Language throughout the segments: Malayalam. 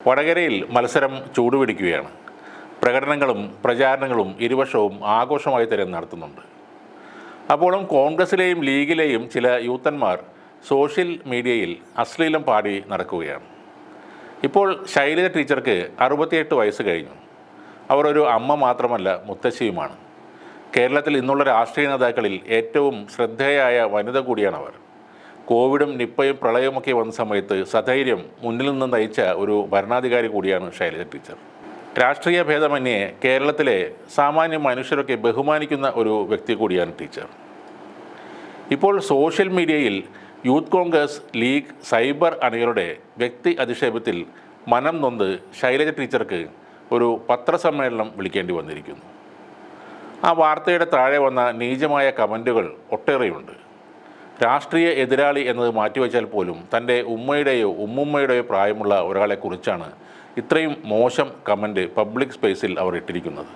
വടകരയിൽ മത്സരം ചൂടുപിടിക്കുകയാണ്. പ്രകടനങ്ങളും പ്രചാരണങ്ങളും ഇരുവശവും ആഘോഷമായി തന്നെ നടത്തുന്നുണ്ട്. അപ്പോഴും കോൺഗ്രസിലെയും ലീഗിലെയും ചില യൂത്തന്മാർ സോഷ്യൽ മീഡിയയിൽ അശ്ലീലം പാടി നടക്കുകയാണ്. ഇപ്പോൾ ശൈലജ ടീച്ചർക്ക് 68 വയസ്സ് കഴിഞ്ഞു. അവർ ഒരു അമ്മ മാത്രമല്ല, മുത്തശ്ശിയുമാണ്. കേരളത്തിൽ ഇന്നുള്ള രാഷ്ട്രീയ നേതാക്കളിൽ ഏറ്റവും ശ്രദ്ധേയായ വനിത കൂടിയാണവർ. കോവിഡും നിപ്പയും പ്രളയവുമൊക്കെ വന്ന സമയത്ത് സധൈര്യം മുന്നിൽ നിന്ന് നയിച്ച ഒരു ഭരണാധികാരി കൂടിയാണ് ശൈലജ ടീച്ചർ. രാഷ്ട്രീയ ഭേദമന്യേ കേരളത്തിലെ സാമാന്യ മനുഷ്യരൊക്കെ ബഹുമാനിക്കുന്ന ഒരു വ്യക്തി കൂടിയാണ് ടീച്ചർ. ഇപ്പോൾ സോഷ്യൽ മീഡിയയിൽ യൂത്ത് കോൺഗ്രസ്, ലീഗ്, സൈബർ അണികളുടെ വ്യക്തി അധിക്ഷേപത്തിൽ മനം നൊന്ത് ശൈലജ ടീച്ചർക്ക് ഒരു പത്രസമ്മേളനം വിളിക്കേണ്ടി വന്നിരിക്കുന്നു. ആ വാർത്തയുടെ താഴെ വന്ന നീചമായ കമൻറ്റുകൾ ഒട്ടേറെയുണ്ട്. രാഷ്ട്രീയ എതിരാളി എന്നത് മാറ്റിവെച്ചാൽ പോലും തൻ്റെ ഉമ്മയുടെയോ ഉമ്മുമ്മയുടെയോ പ്രായമുള്ള ഒരാളെക്കുറിച്ചാണ് ഇത്രയും മോശം കമൻറ്റ് പബ്ലിക് സ്പേസിൽ അവർ ഇട്ടിരിക്കുന്നത്.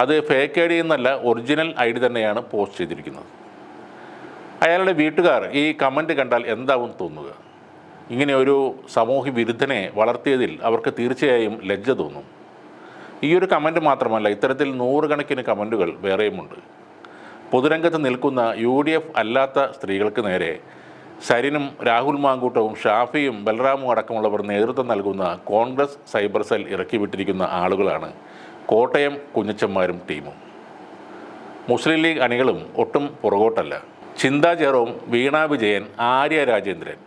അത് ഫേക്ക് ഐ ഡി എന്നല്ല, ഒറിജിനൽ ഐ ഡി തന്നെയാണ് പോസ്റ്റ് ചെയ്തിരിക്കുന്നത്. അയാളുടെ വീട്ടുകാർ ഈ കമൻറ്റ് കണ്ടാൽ എന്താവും തോന്നുക? ഇങ്ങനെ ഒരു സാമൂഹ്യ വിരുദ്ധനെ വളർത്തിയതിൽ അവർക്ക് തീർച്ചയായും ലജ്ജ തോന്നും. ഈ ഒരു കമൻറ്റ് മാത്രമല്ല, ഇത്തരത്തിൽ നൂറുകണക്കിന് കമൻറ്റുകൾ വേറെയുമുണ്ട്. പൊതുരംഗത്ത് നിൽക്കുന്ന UDF അല്ലാത്ത സ്ത്രീകൾക്ക് നേരെ സരിനും രാഹുൽ മാങ്കൂട്ടവും ഷാഫിയും ബൽറാമും അടക്കമുള്ളവർ നേതൃത്വം നൽകുന്ന കോൺഗ്രസ് സൈബർ സെൽ ഇറക്കിവിട്ടിരിക്കുന്ന ആളുകളാണ് കോട്ടയം കുഞ്ഞച്ചന്മാരും ടീമും. മുസ്ലിം ലീഗ് അണികളും ഒട്ടും പുറകോട്ടല്ല. ചിന്താ ജെറോം, വീണ വിജയൻ, ആര്യ രാജേന്ദ്രൻ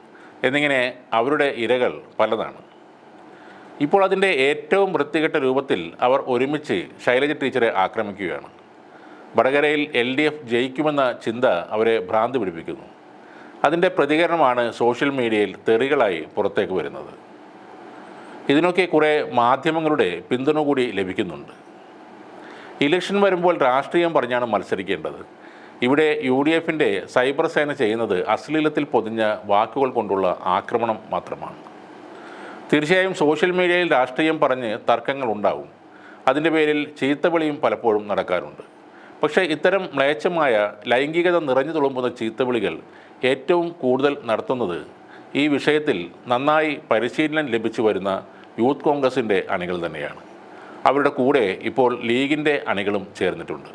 എന്നിങ്ങനെ അവരുടെ ഇരകൾ പലതാണ്. ഇപ്പോൾ അതിൻ്റെ ഏറ്റവും വൃത്തികെട്ട രൂപത്തിൽ അവർ ഒരുമിച്ച് ശൈലജ ടീച്ചറെ ആക്രമിക്കുകയാണ്. വടകരയിൽ LDF ജയിക്കുമെന്ന ചിന്ത അവരെ ഭ്രാന്ത് പിടിപ്പിക്കുന്നു. അതിൻ്റെ പ്രതികരണമാണ് സോഷ്യൽ മീഡിയയിൽ തെറികളായി പുറത്തേക്ക് വരുന്നത്. ഇതിനൊക്കെ കുറേ മാധ്യമങ്ങളുടെ പിന്തുണ കൂടി ലഭിക്കുന്നുണ്ട്. ഇലക്ഷൻ വരുമ്പോൾ രാഷ്ട്രീയം പറഞ്ഞാണ് മത്സരിക്കേണ്ടത്. ഇവിടെ UDFൻ്റെ സൈബർ സേന ചെയ്യുന്നത് അശ്ലീലത്തിൽ പൊതിഞ്ഞ വാക്കുകൾ കൊണ്ടുള്ള ആക്രമണം മാത്രമാണ്. തീർച്ചയായും സോഷ്യൽ മീഡിയയിൽ രാഷ്ട്രീയം പറഞ്ഞ് തർക്കങ്ങൾ ഉണ്ടാവും. അതിൻ്റെ പേരിൽ ചീത്തവിളിയും പലപ്പോഴും നടക്കാറുണ്ട്. പക്ഷേ ഇത്തരം മ്ലേച്ഛമായ ലൈംഗികത നിറഞ്ഞു തുളുമ്പുന്ന ചീത്തവിളികൾ ഏറ്റവും കൂടുതൽ നടത്തുന്നത് ഈ വിഷയത്തിൽ നന്നായി പരിശീലനം ലഭിച്ചു വരുന്ന യൂത്ത് കോൺഗ്രസിൻ്റെ അണികൾ തന്നെയാണ്. അവരുടെ കൂടെ ഇപ്പോൾ ലീഗിൻ്റെ അണികളും ചേർന്നിട്ടുണ്ട്.